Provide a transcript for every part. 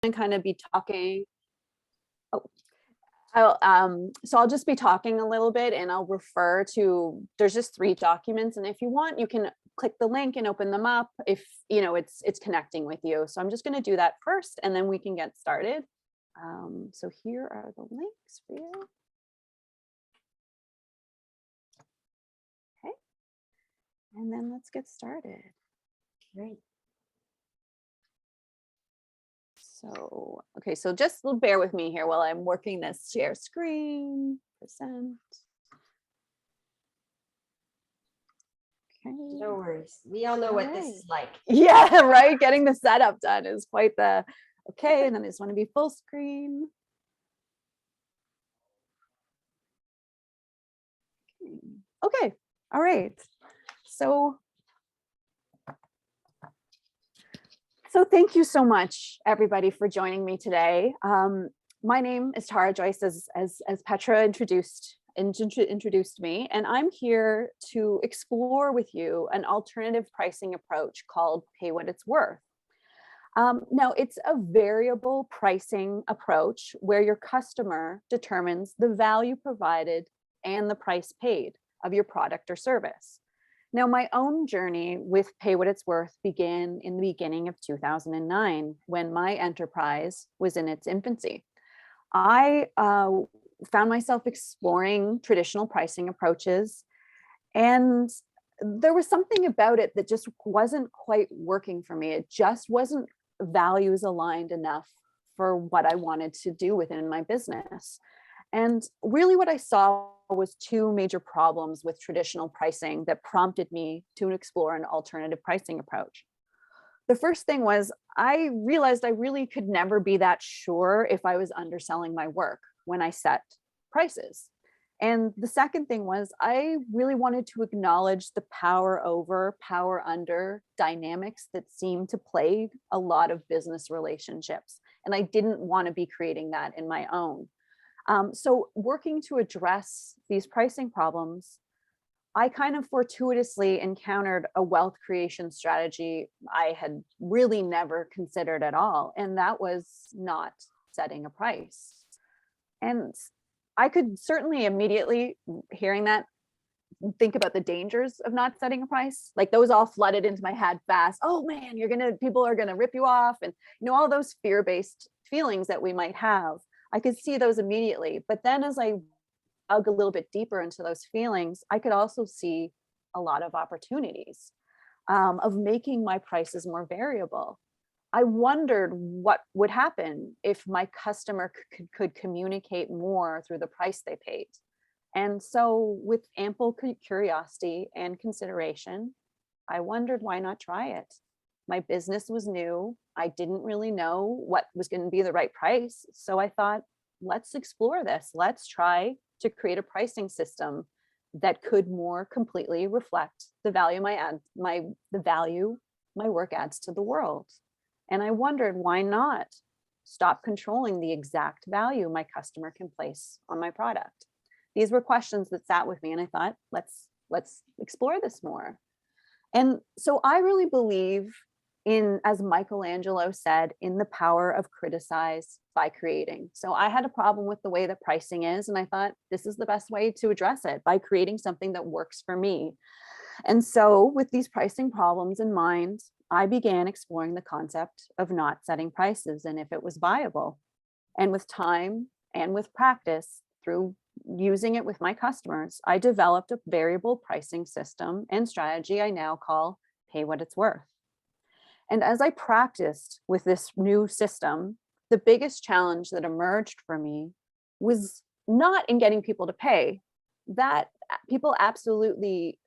to kind of be talking. Oh, so I'll just be talking a little bit, and I'll refer to, there's just 3 documents. And if you want, you can click the link and open them up if it's connecting with you. So I'm just going to do that first, and then we can get started. So here are the links for you. Okay. And then let's get started. Great. So, okay, so just bear with me here while I'm working this share screen, percent. Okay. No worries. We all know what this is like. Yeah, right. Getting the setup done is quite the, okay. And then I just want to be full screen. Okay. All right. So thank you so much, everybody, for joining me today. My name is Joyce, as Petra introduced me, and I'm here to explore with you an alternative pricing approach called Pay What It's Worth. Now, it's a variable pricing approach where your customer determines the value provided and the price paid of your product or service. Now, my own journey with Pay What It's Worth began in the beginning of 2009, when my enterprise was in its infancy. I found myself exploring traditional pricing approaches, and there was something about it that just wasn't quite working for me. It just wasn't values aligned enough for what I wanted to do within my business. And really what I saw was 2 major problems with traditional pricing that prompted me to explore an alternative pricing approach. The first thing was, I realized I really could never be that sure if I was underselling my work when I set prices. And the second thing was, I really wanted to acknowledge the power over, power under dynamics that seem to plague a lot of business relationships. And I didn't want to be creating that in my own. So working to address these pricing problems, I kind of fortuitously encountered a wealth creation strategy I had really never considered at all. And that was not setting a price. And I could certainly immediately, hearing that, think about the dangers of not setting a price. Like, those all flooded into my head fast. Oh man, people are gonna rip you off, and all those fear-based feelings that we might have. I could see those immediately. But then as I dug a little bit deeper into those feelings, I could also see a lot of opportunities of making my prices more variable. I wondered what would happen if my customer could communicate more through the price they paid. And so, with ample curiosity and consideration, I wondered, why not try it? My business was new. I didn't really know what was going to be the right price. So I thought, let's explore this. Let's try to create a pricing system that could more completely reflect the value my work adds to the world. And I wondered, why not stop controlling the exact value my customer can place on my product? These were questions that sat with me, and I thought, let's explore this more. And so I really believe in, as Michelangelo said, in the power of criticize by creating. So I had a problem with the way that pricing is, and I thought, this is the best way to address it, by creating something that works for me. And so with these pricing problems in mind, I began exploring the concept of not setting prices and if it was viable. And with time and with practice, through using it with my customers, I developed a variable pricing system and strategy I now call Pay What It's Worth. And as I practiced with this new system, the biggest challenge that emerged for me was not in getting people to pay. That people absolutely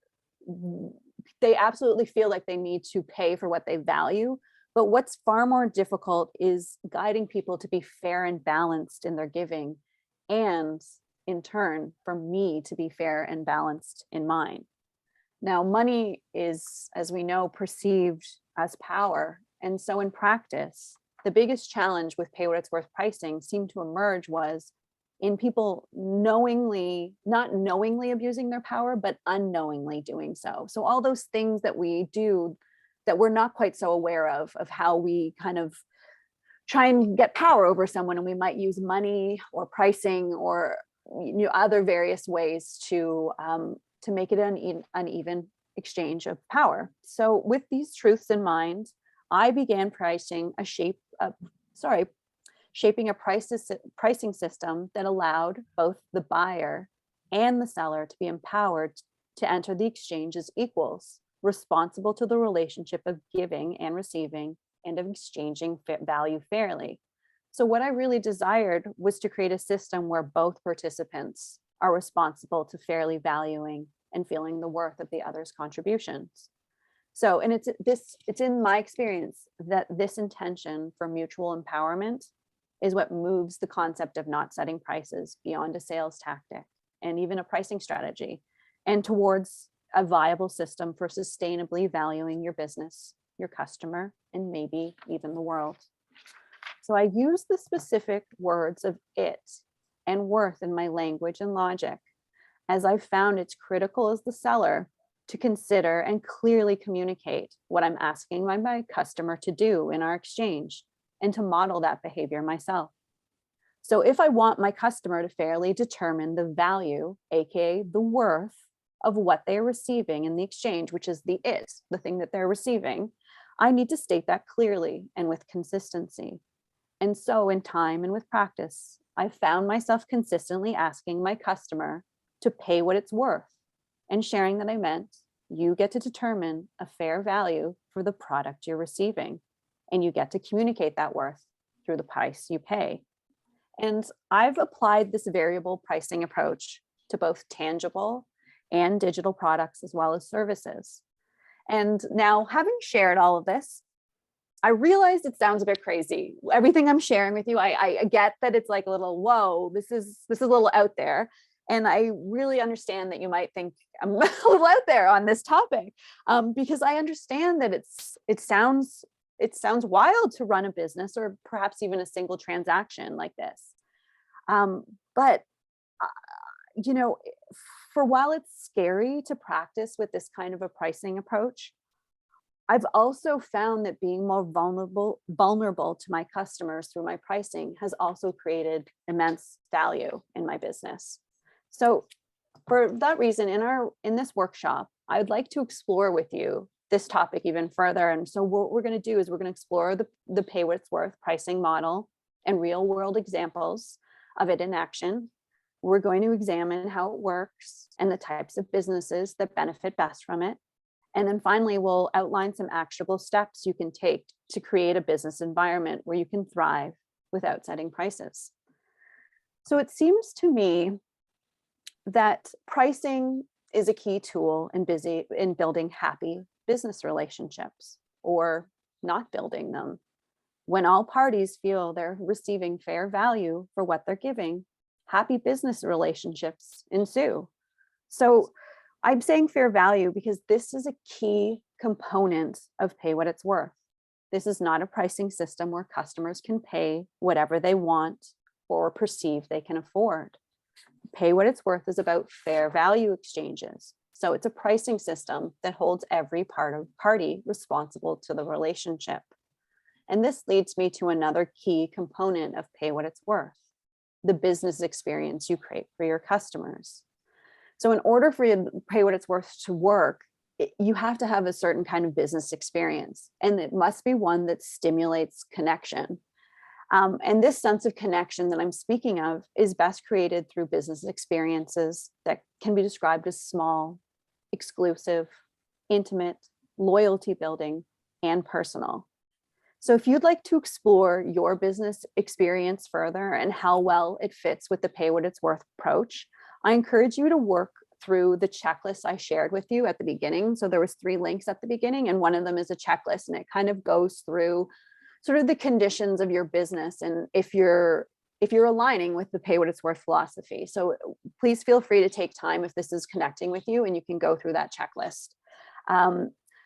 feel like they need to pay for what they value. But what's far more difficult is guiding people to be fair and balanced in their giving, and in turn, for me to be fair and balanced in mine. Now, money is, as we know, perceived as power. And so in practice, the biggest challenge with Pay What It's Worth pricing seemed to emerge was in people not knowingly abusing their power, but unknowingly doing so. So all those things that we do that we're not quite so aware of how we kind of try and get power over someone, and we might use money or pricing or other various ways to make it an uneven exchange of power. So with these truths in mind, I began shaping a pricing system that allowed both the buyer and the seller to be empowered to enter the exchange as equals, responsible to the relationship of giving and receiving and of exchanging value fairly. So what I really desired was to create a system where both participants are responsible to fairly valuing and feeling the worth of the other's contributions. So, and it's in my experience that this intention for mutual empowerment is what moves the concept of not setting prices beyond a sales tactic and even a pricing strategy, and towards a viable system for sustainably valuing your business, your customer, and maybe even the world. So I use the specific words of it and worth in my language and logic, as I've found it's critical as the seller to consider and clearly communicate what I'm asking my customer to do in our exchange, and to model that behavior myself. So if I want my customer to fairly determine the value, aka the worth, of what they're receiving in the exchange, which is the thing that they're receiving, I need to state that clearly and with consistency. And so in time and with practice, I found myself consistently asking my customer to pay what it's worth, and sharing that I meant you get to determine a fair value for the product you're receiving, and you get to communicate that worth through the price you pay. And I've applied this variable pricing approach to both tangible and digital products as well as services. And now, having shared all of this, I realized it sounds a bit crazy. Everything I'm sharing with you, I get that it's like a little, whoa, this is a little out there. And I really understand that you might think I'm a little out there on this topic, because I understand that it sounds wild to run a business, or perhaps even a single transaction like this. But for while it's scary to practice with this kind of a pricing approach, I've also found that being more vulnerable to my customers through my pricing has also created immense value in my business. So for that reason, in this workshop, I'd like to explore with you this topic even further. And so what we're going to do is we're going to explore the pay what it's worth pricing model and real world examples of it in action. We're going to examine how it works and the types of businesses that benefit best from it. And then finally, we'll outline some actionable steps you can take to create a business environment where you can thrive without setting prices. So it seems to me that pricing is a key tool in building happy business relationships, or not building them. When all parties feel they're receiving fair value for what they're giving, happy business relationships ensue. So I'm saying fair value because this is a key component of pay what it's worth. This is not a pricing system where customers can pay whatever they want or perceive they can afford. Pay what it's worth is about fair value exchanges. So it's a pricing system that holds every party responsible to the relationship. And this leads me to another key component of pay what it's worth: the business experience you create for your customers. So in order for you to pay what it's worth to work, you have to have a certain kind of business experience, and it must be one that stimulates connection. And this sense of connection that I'm speaking of is best created through business experiences that can be described as small, exclusive, intimate, loyalty building, and personal. So if you'd like to explore your business experience further and how well it fits with the pay what it's worth approach, I encourage you to work through the checklist I shared with you at the beginning. So there was 3 links at the beginning, and one of them is a checklist, and it kind of goes through sort of the conditions of your business and if you're aligning with the pay what it's worth philosophy. So please feel free to take time if this is connecting with you, and you can go through that checklist.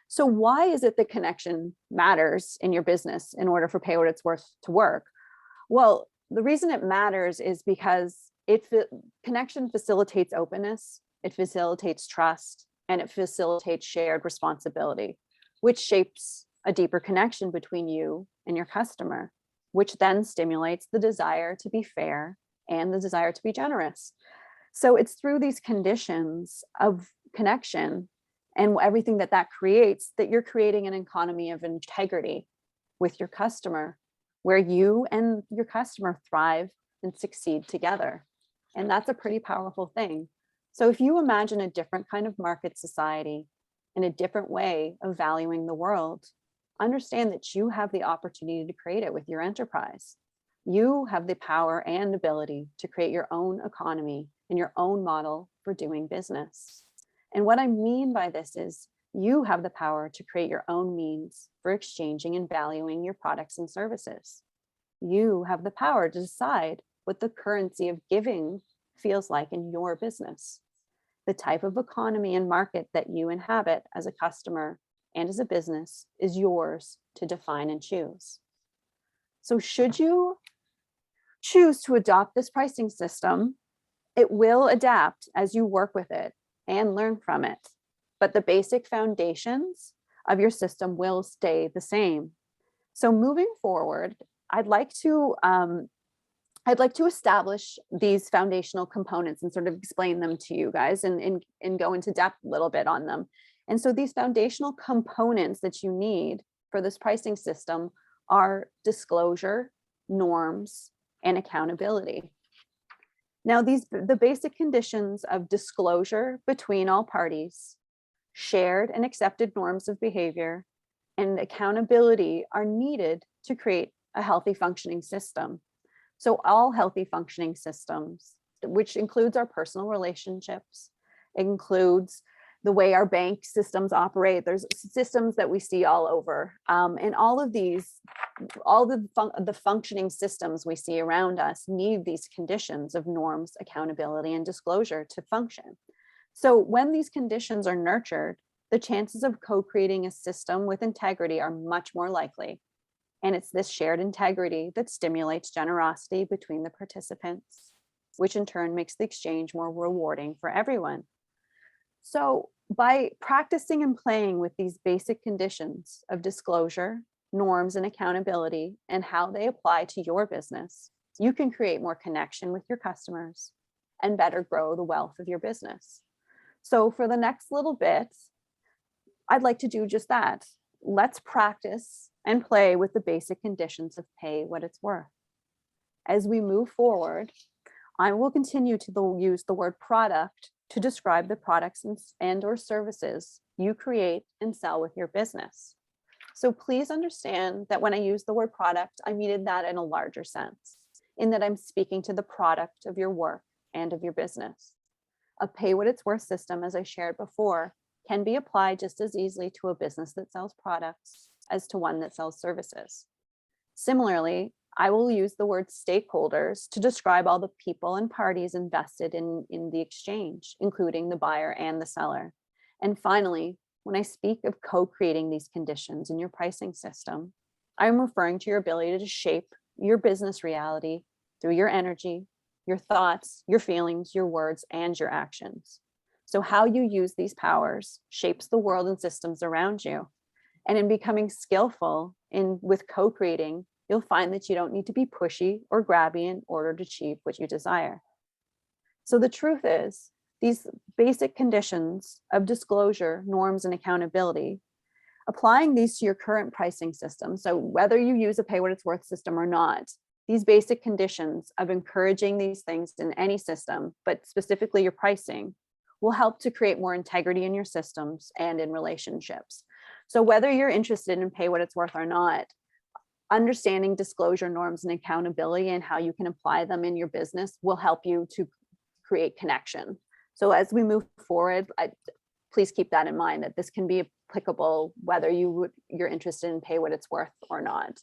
So why is it that connection matters in your business in order for pay what it's worth to work? Well, the reason it matters is because connection facilitates openness, it facilitates trust, and it facilitates shared responsibility, which shapes a deeper connection between you and your customer. which then stimulates the desire to be fair and the desire to be generous. So it's through these conditions of connection and everything that that creates that you're creating an economy of integrity with your customer, where you and your customer thrive and succeed together. And that's a pretty powerful thing. So if you imagine a different kind of market society and a different way of valuing the world, understand that you have the opportunity to create it with your enterprise. You have the power and ability to create your own economy and your own model for doing business. And what I mean by this is you have the power to create your own means for exchanging and valuing your products and services. You have the power to decide what the currency of giving feels like in your business. The type of economy and market that you inhabit as a customer and as a business is yours to define and choose. So should you choose to adopt this pricing system, it will adapt as you work with it and learn from it. But the basic foundations of your system will stay the same. So moving forward, I'd like to establish these foundational components and sort of explain them to you guys and go into depth a little bit on them. And so these foundational components that you need for this pricing system are disclosure, norms, and accountability. Now, the basic conditions of disclosure between all parties, shared and accepted norms of behavior, and accountability are needed to create a healthy functioning system. So all healthy functioning systems, which includes our personal relationships, includes the way our bank systems operate. There's systems that we see all over. And all of these, all the functioning systems we see around us need these conditions of norms, accountability, and disclosure to function. So when these conditions are nurtured, the chances of co-creating a system with integrity are much more likely. And it's this shared integrity that stimulates generosity between the participants, which in turn makes the exchange more rewarding for everyone. So by practicing and playing with these basic conditions of disclosure, norms, and accountability, and how they apply to your business, you can create more connection with your customers and better grow the wealth of your business. So for the next little bit, I'd like to do just that. Let's practice and play with the basic conditions of pay what it's worth. As we move forward, I will continue to use the word product to describe the products and or services you create and sell with your business. So please understand that when I use the word product, I mean that in a larger sense, in that I'm speaking to the product of your work and of your business. A pay what it's worth system, as I shared before, can be applied just as easily to a business that sells products as to one that sells services. Similarly, I will use the word stakeholders to describe all the people and parties invested in the exchange, including the buyer and the seller. And finally, when I speak of co-creating these conditions in your pricing system, I'm referring to your ability to shape your business reality through your energy, your thoughts, your feelings, your words, and your actions. So how you use these powers shapes the world and systems around you. And in becoming skillful with co-creating, you'll find that you don't need to be pushy or grabby in order to achieve what you desire. So the truth is, these basic conditions of disclosure, norms, and accountability, applying these to your current pricing system, so whether you use a pay what it's worth system or not, these basic conditions of encouraging these things in any system, but specifically your pricing, will help to create more integrity in your systems and in relationships. So whether you're interested in pay what it's worth or not, understanding disclosure norms and accountability and how you can apply them in your business will help you to create connection. So as we move forward, please keep that in mind, that this can be applicable whether you're interested in pay what it's worth or not.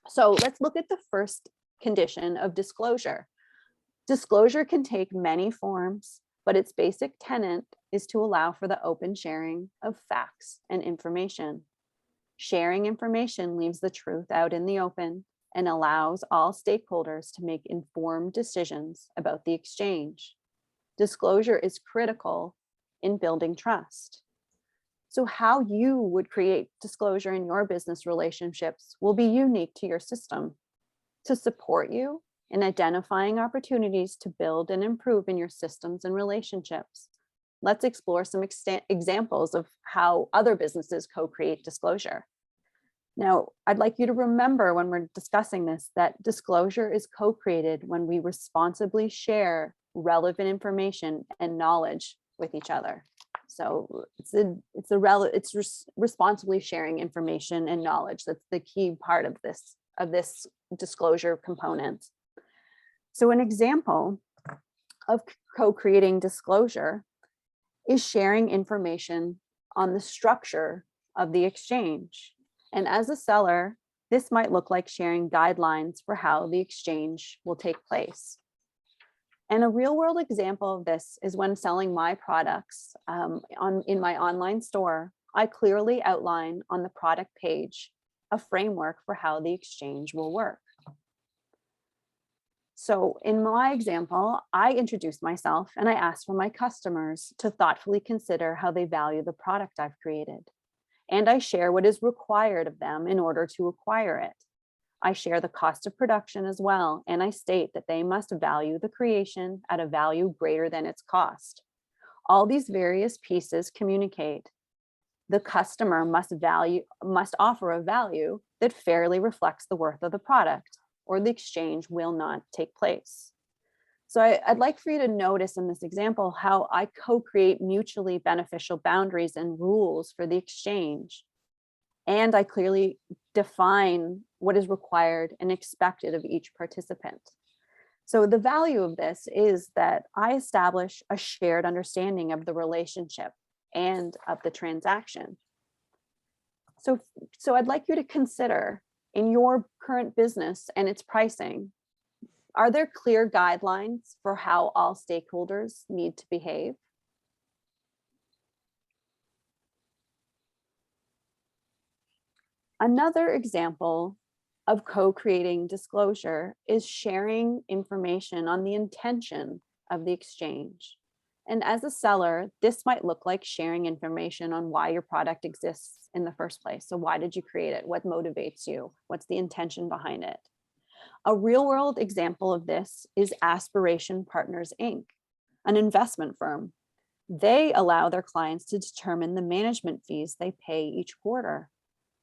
So let's look at the first condition of disclosure. Disclosure can take many forms, but its basic tenet is to allow for the open sharing of facts and information. Sharing information leaves the truth out in the open and allows all stakeholders to make informed decisions about the exchange. Disclosure is critical in building trust. So how you would create disclosure in your business relationships will be unique to your system. to support you in identifying opportunities to build and improve in your systems and relationships. Let's explore some examples of how other businesses co-create disclosure. Now, I'd like you to remember when we're discussing this, that disclosure is co-created when we responsibly share relevant information and knowledge with each other. So it's responsibly sharing information and knowledge. That's the key part of this disclosure component. So an example of co-creating disclosure is sharing information on the structure of the exchange. And as a seller, this might look like sharing guidelines for how the exchange will take place. And a real world example of this is when selling my products in my online store. I clearly outline on the product page a framework for how the exchange will work. So in my example, I introduced myself and I asked for my customers to thoughtfully consider how they value the product I've created. And I share what is required of them in order to acquire it. I share the cost of production as well, and I state that they must value the creation at a value greater than its cost. All these various pieces communicate. The customer must offer a value that fairly reflects the worth of the product, or the exchange will not take place. So I'd like for you to notice in this example how I co-create mutually beneficial boundaries and rules for the exchange. And I clearly define what is required and expected of each participant. So the value of this is that I establish a shared understanding of the relationship and of the transaction. So I'd like you to consider in your current business and its pricing, are there clear guidelines for how all stakeholders need to behave? Another example of co-creating disclosure is sharing information on the intention of the exchange. And as a seller, this might look like sharing information on why your product exists in the first place. So why did you create it? What motivates you? What's the intention behind it? A real-world example of this is Aspiration Partners, Inc., an investment firm. They allow their clients to determine the management fees they pay each quarter.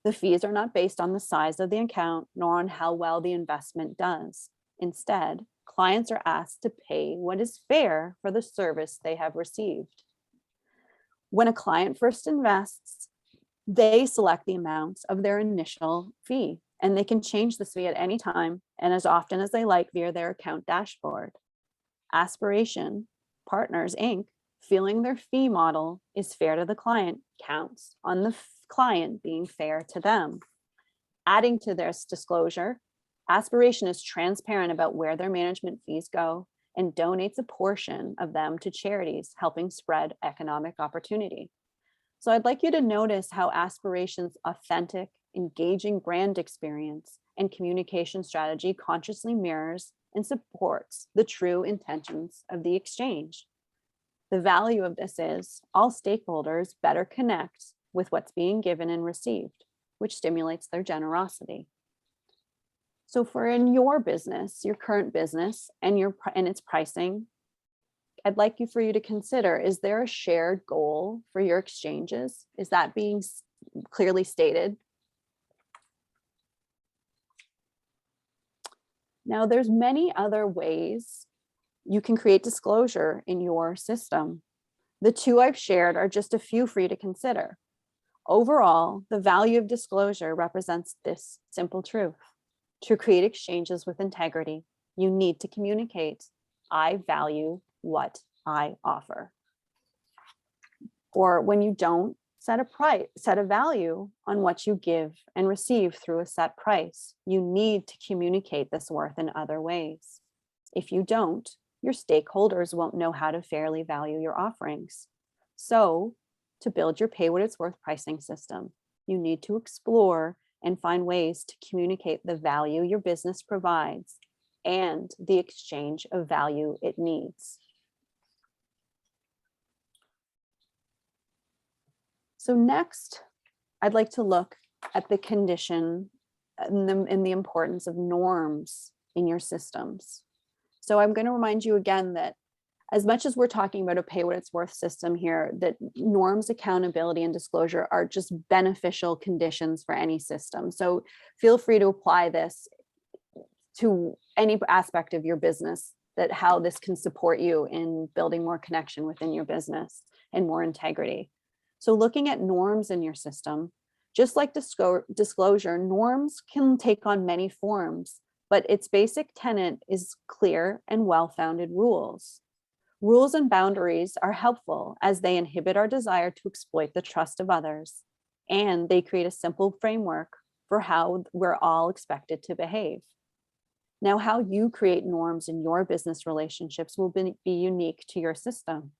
The fees are not based on the size of the account nor on how well the investment does. Instead, clients are asked to pay what is fair for the service they have received. When a client first invests, they select the amount of their initial fee, and they can change this fee at any time and as often as they like via their account dashboard. Aspiration Partners, Inc., feeling their fee model is fair to the client counts on the client being fair to them. Adding to this disclosure, Aspiration is transparent about where their management fees go and donates a portion of them to charities, helping spread economic opportunity. So I'd like you to notice how Aspiration's authentic, engaging brand experience and communication strategy consciously mirrors and supports the true intentions of the exchange. The value of this is all stakeholders better connect with what's being given and received, which stimulates their generosity. So for in your business, your current business and its pricing, I'd like for you to consider, is there a shared goal for your exchanges? Is that being clearly stated? Now, there's many other ways you can create disclosure in your system. The two I've shared are just a few for you to consider. Overall, the value of disclosure represents this simple truth. To create exchanges with integrity, you need to communicate, I value what I offer. Or when you don't, set a value on what you give and receive through a set price. You need to communicate this worth in other ways. If you don't, your stakeholders won't know how to fairly value your offerings. So, to build your pay what it's worth pricing system, you need to explore and find ways to communicate the value your business provides and the exchange of value it needs. So next, I'd like to look at the condition and the importance of norms in your systems. So I'm going to remind you again that as much as we're talking about a pay what it's worth system here, that norms, accountability, and disclosure are just beneficial conditions for any system. So feel free to apply this to any aspect of your business, that how this can support you in building more connection within your business and more integrity. So looking at norms in your system, just like disclosure, norms can take on many forms, but its basic tenet is clear and well-founded rules. Rules and boundaries are helpful as they inhibit our desire to exploit the trust of others, and they create a simple framework for how we're all expected to behave. Now, how you create norms in your business relationships will be unique to your system.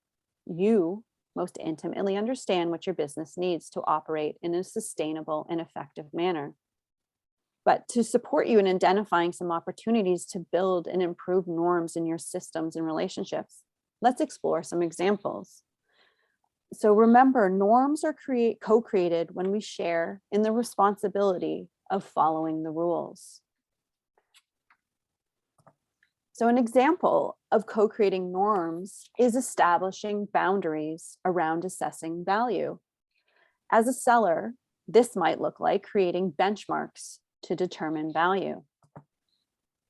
You most intimately understand what your business needs to operate in a sustainable and effective manner. But to support you in identifying some opportunities to build and improve norms in your systems and relationships, let's explore some examples. So remember, norms are co-created when we share in the responsibility of following the rules. So an example of co-creating norms is establishing boundaries around assessing value. As a seller, this might look like creating benchmarks to determine value.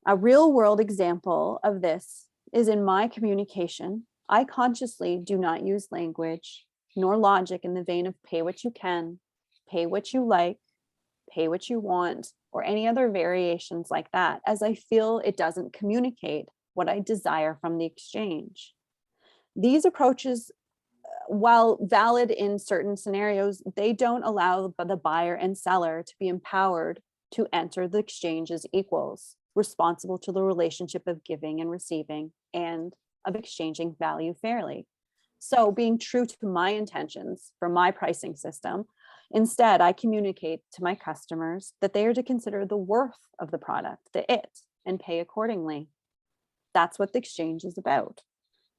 A real-world example of this is in my communication. I consciously do not use language nor logic in the vein of pay what you can, pay what you like, pay what you want, or any other variations like that, as I feel it doesn't communicate what I desire from the exchange. These approaches, while valid in certain scenarios, they don't allow the buyer and seller to be empowered to enter the exchange as equals, responsible to the relationship of giving and receiving and of exchanging value fairly. So being true to my intentions for my pricing system, instead, I communicate to my customers that they are to consider the worth of the product, the it, and pay accordingly. That's what the exchange is about.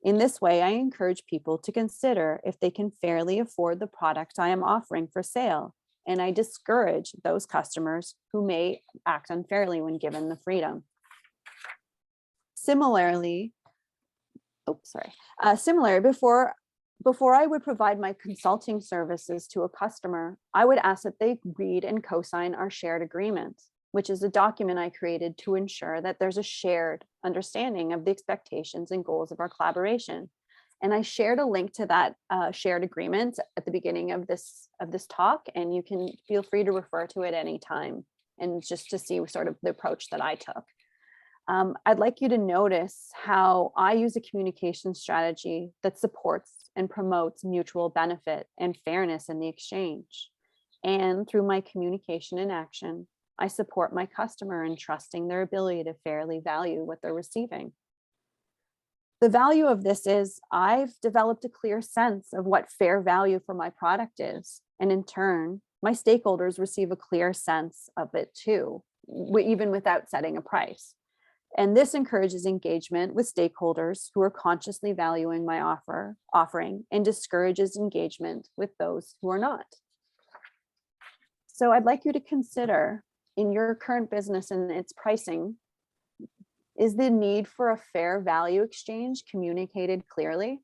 In this way, I encourage people to consider if they can fairly afford the product I am offering for sale, and I discourage those customers who may act unfairly when given the freedom. Similarly, before I would provide my consulting services to a customer, I would ask that they read and co-sign our shared agreement, which is a document I created to ensure that there's a shared understanding of the expectations and goals of our collaboration. And I shared a link to that shared agreement at the beginning of this talk, and you can feel free to refer to it anytime and just to see sort of the approach that I took. I'd like you to notice how I use a communication strategy that supports and promotes mutual benefit and fairness in the exchange. And through my communication in action, I support my customer in trusting their ability to fairly value what they're receiving. The value of this is I've developed a clear sense of what fair value for my product is. And in turn, my stakeholders receive a clear sense of it too, even without setting a price. And this encourages engagement with stakeholders who are consciously valuing my offering and discourages engagement with those who are not. So I'd like you to consider in your current business and its pricing, is the need for a fair value exchange communicated clearly?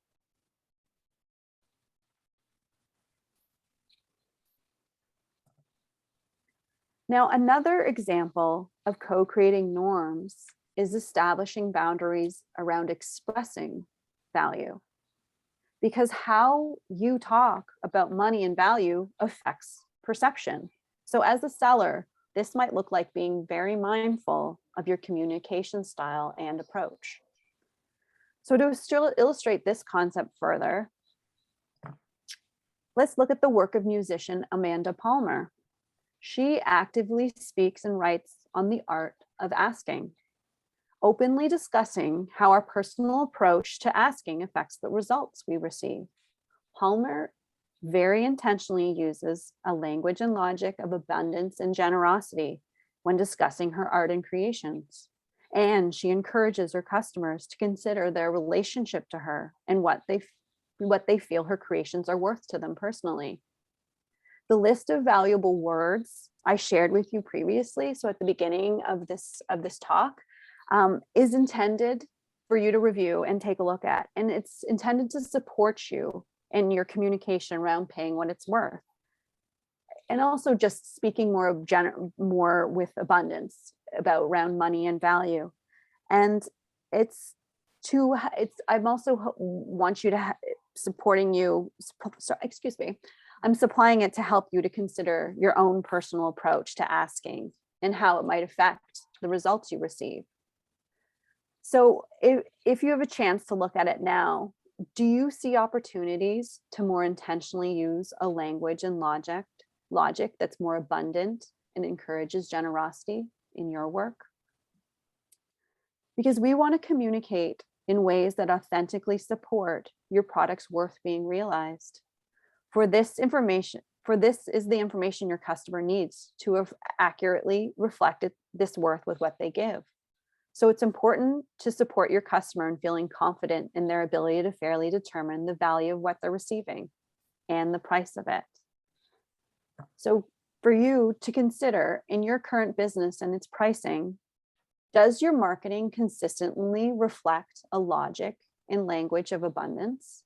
Now, another example of co-creating norms is establishing boundaries around expressing value. Because how you talk about money and value affects perception. So as a seller, this might look like being very mindful of your communication style and approach. So to still illustrate this concept further, let's look at the work of musician Amanda Palmer. She actively speaks and writes on the art of asking, openly discussing how our personal approach to asking affects the results we receive. Palmer very intentionally uses a language and logic of abundance and generosity when discussing her art and creations. And she encourages her customers to consider their relationship to her and what they feel her creations are worth to them personally. The list of valuable words I shared with you previously, so at the beginning of this talk, is intended for you to review and take a look at. And it's intended to support you in your communication around paying what it's worth. And also just speaking more with abundance about around money and value. And I'm also want you to supporting you, excuse me, I'm supplying it to help you to consider your own personal approach to asking and how it might affect the results you receive. So if you have a chance to look at it now, do you see opportunities to more intentionally use a language and logic that's more abundant and encourages generosity in your work? Because we want to communicate in ways that authentically support your product's worth being realized. For this is the information your customer needs to have accurately reflected this worth with what they give. So it's important to support your customer in feeling confident in their ability to fairly determine the value of what they're receiving and the price of it. So for you to consider in your current business and its pricing, does your marketing consistently reflect a logic and language of abundance?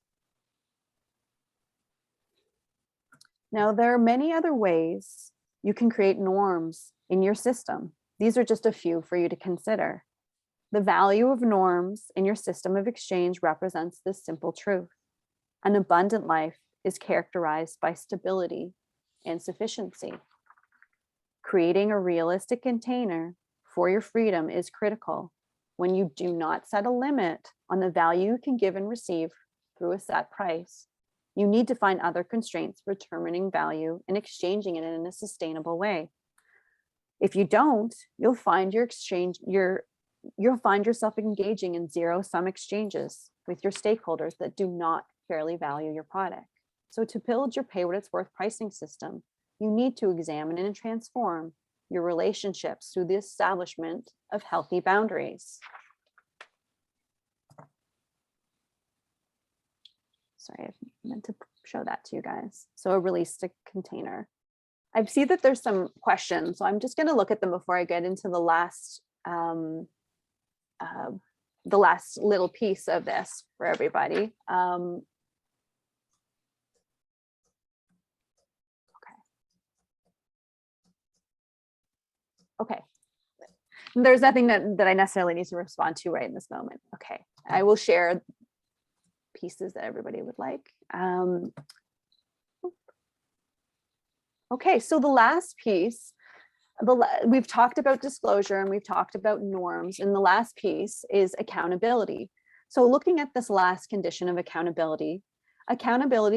Now, there are many other ways you can create norms in your system. These are just a few for you to consider. The value of norms in your system of exchange represents this simple truth. An abundant life is characterized by stability and sufficiency. Creating a realistic container for your freedom is critical. When you do not set a limit on the value you can give and receive through a set price, you need to find other constraints for determining value and exchanging it in a sustainable way. If you don't, you'll find yourself engaging in zero-sum exchanges with your stakeholders that do not fairly value your product. So to build your pay what it's worth pricing system, you need to examine and transform your relationships through the establishment of healthy boundaries. Sorry, I meant to show that to you guys. So a realistic container. I see that there's some questions, so I'm just going to look at them before I get into the last little piece of this for everybody. Okay. There's nothing that I necessarily need to respond to right in this moment. Okay, I will share pieces that everybody would like. Okay, so the last piece, we've talked about disclosure and we've talked about norms, and the last piece is accountability. So looking at this last condition of accountability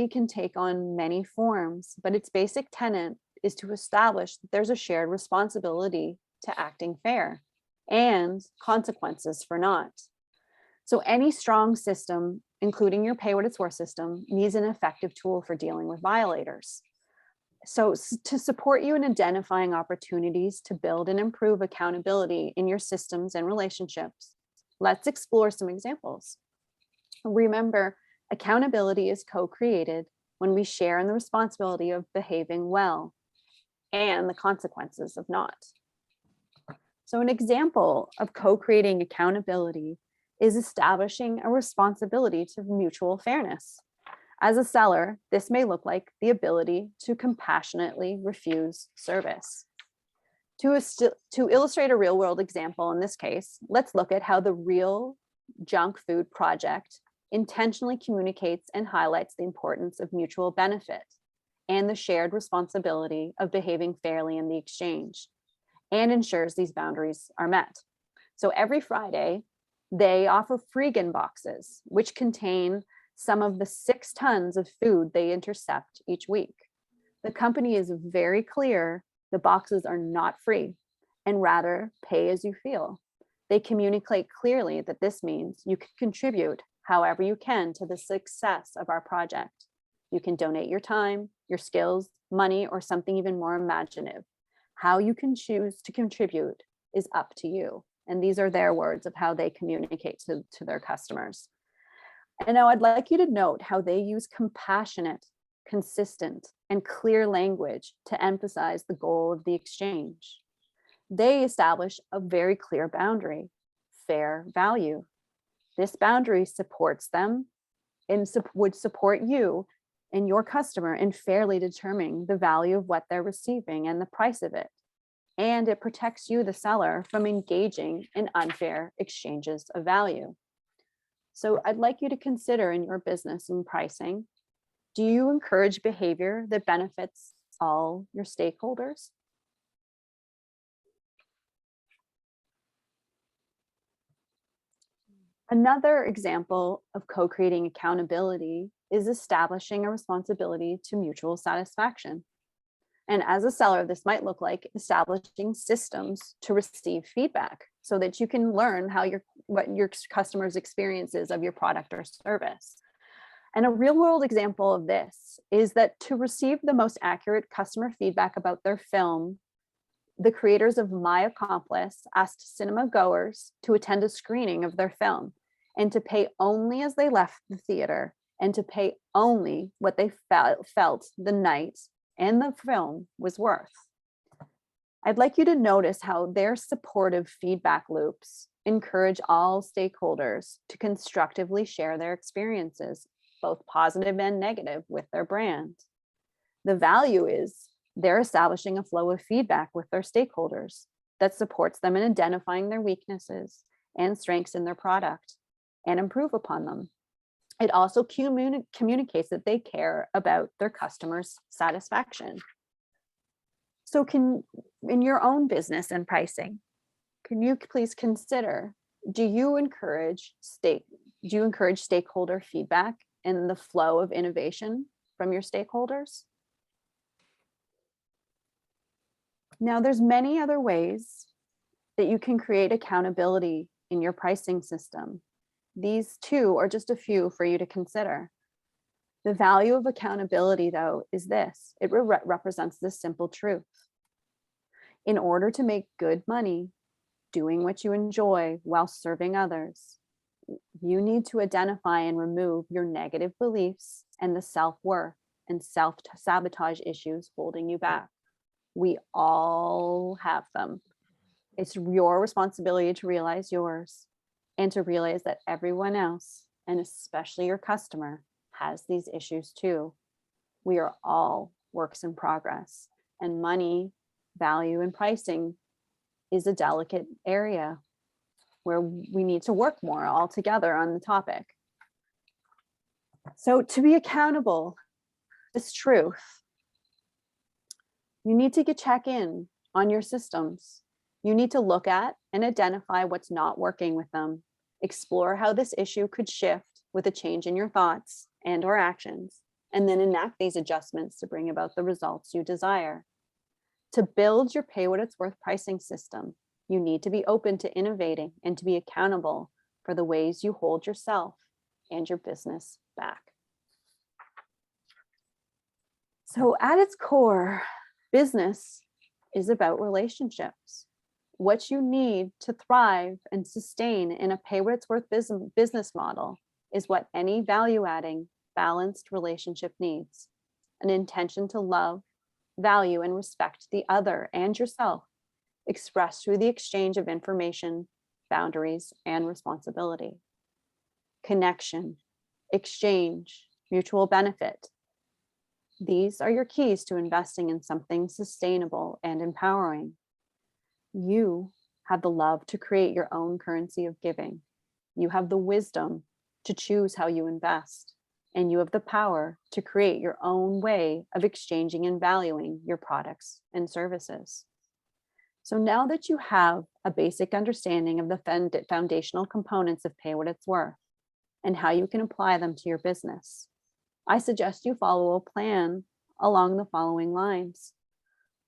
can take on many forms, but its basic tenet is to establish that there's a shared responsibility to acting fair and consequences for not. So any strong system, including your pay what it's worth system, needs an effective tool for dealing with violators. So to support you in identifying opportunities to build and improve accountability in your systems and relationships, let's explore some examples. Remember, accountability is co-created when we share in the responsibility of behaving well and the consequences of not. So an example of co-creating accountability is establishing a responsibility to mutual fairness. As a seller, this may look like the ability to compassionately refuse service. To illustrate a real world example in this case, let's look at how the Real Junk Food Project intentionally communicates and highlights the importance of mutual benefit and the shared responsibility of behaving fairly in the exchange, and ensures these boundaries are met. So every Friday, they offer freegan boxes, which contain some of the 6 tons of food they intercept each week. The company is very clear the boxes are not free and rather pay as you feel. They communicate clearly that this means you can contribute however you can to the success of our project. You can donate your time, your skills, money, or something even more imaginative. How you can choose to contribute is up to you. And these are their words of how they communicate to their customers. And now I'd like you to note how they use compassionate, consistent, and clear language to emphasize the goal of the exchange. They establish a very clear boundary. fair value. This boundary supports them and would support you and your customer in fairly determining the value of what they're receiving and the price of it. And it protects you, the seller, from engaging in unfair exchanges of value. So I'd like you to consider in your business and pricing, do you encourage behavior that benefits all your stakeholders? Another example of co-creating accountability is establishing a responsibility to mutual satisfaction. And as a seller, this might look like establishing systems to receive feedback so that you can learn what your customers' experience is of your product or service. And a real world example of this is that to receive the most accurate customer feedback about their film, the creators of My Accomplice asked cinema goers to attend a screening of their film and to pay only as they left the theater and to pay only what they felt the night and the film was worth. I'd like you to notice how their supportive feedback loops encourage all stakeholders to constructively share their experiences, both positive and negative, with their brand. The value is they're establishing a flow of feedback with their stakeholders that supports them in identifying their weaknesses and strengths in their product and improve upon them. It also communicates that they care about their customers' satisfaction. So in your own business and pricing, can you please consider, do you encourage stakeholder feedback and the flow of innovation from your stakeholders? Now, there's many other ways that you can create accountability in your pricing system. These two are just a few for you to consider. The value of accountability, though, is this. It represents this simple truth. In order to make good money, doing what you enjoy while serving others, you need to identify and remove your negative beliefs and the self-worth and self-sabotage issues holding you back. We all have them. It's your responsibility to realize yours and to realize that everyone else, and especially your customer, has these issues too. We are all works in progress, and money, value, and pricing is a delicate area where we need to work more all together on the topic. So to be accountable, this truth, you need to check in on your systems. You need to look at and identify what's not working with them. Explore how this issue could shift with a change in your thoughts and or actions, and then enact these adjustments to bring about the results you desire. To build your pay what it's worth pricing system, you need to be open to innovating and to be accountable for the ways you hold yourself and your business back. So at its core, business is about relationships. What you need to thrive and sustain in a pay what it's worth business model is what any value-adding, balanced relationship needs: an intention to love, value, and respect the other and yourself, expressed through the exchange of information, boundaries, and responsibility. Connection, exchange, mutual benefit. These are your keys to investing in something sustainable and empowering. You have the love to create your own currency of giving. You have the wisdom to choose how you invest, and you have the power to create your own way of exchanging and valuing your products and services. So now that you have a basic understanding of the foundational components of pay what it's worth and how you can apply them to your business, I suggest you follow a plan along the following lines.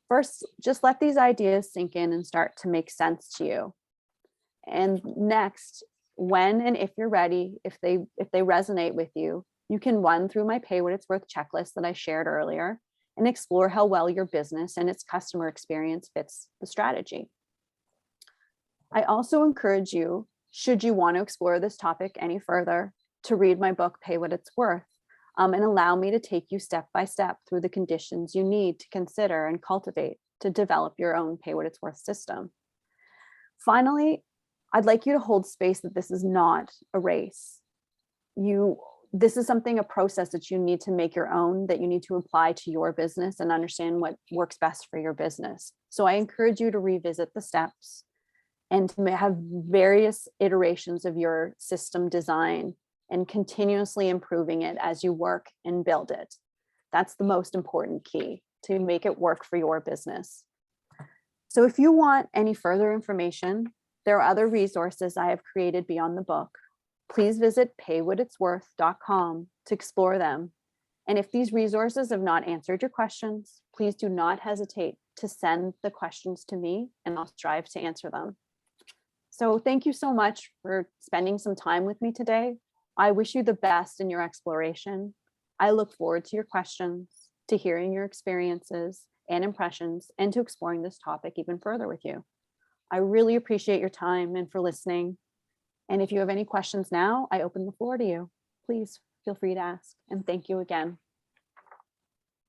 First, just let these ideas sink in and start to make sense to you. And next, when and if you're ready, if they resonate with you, you can run through my pay what it's worth checklist that I shared earlier and explore how well your business and its customer experience fits the strategy. I also encourage you, should you want to explore this topic any further, to read my book, Pay What It's Worth, and allow me to take you step by step through the conditions you need to consider and cultivate to develop your own pay what it's worth system. Finally, I'd like you to hold space that this is not a race. This is something, a process that you need to make your own, that you need to apply to your business and understand what works best for your business. So I encourage you to revisit the steps and to have various iterations of your system design and continuously improving it as you work and build it. That's the most important key, to make it work for your business. So if you want any further information, there are other resources I have created beyond the book. Please visit paywhatitsworth.com to explore them. And if these resources have not answered your questions, please do not hesitate to send the questions to me and I'll strive to answer them. So thank you so much for spending some time with me today. I wish you the best in your exploration. I look forward to your questions, to hearing your experiences and impressions, and to exploring this topic even further with you. I really appreciate your time and for listening. And if you have any questions now, I open the floor to you. Please feel free to ask. And thank you again.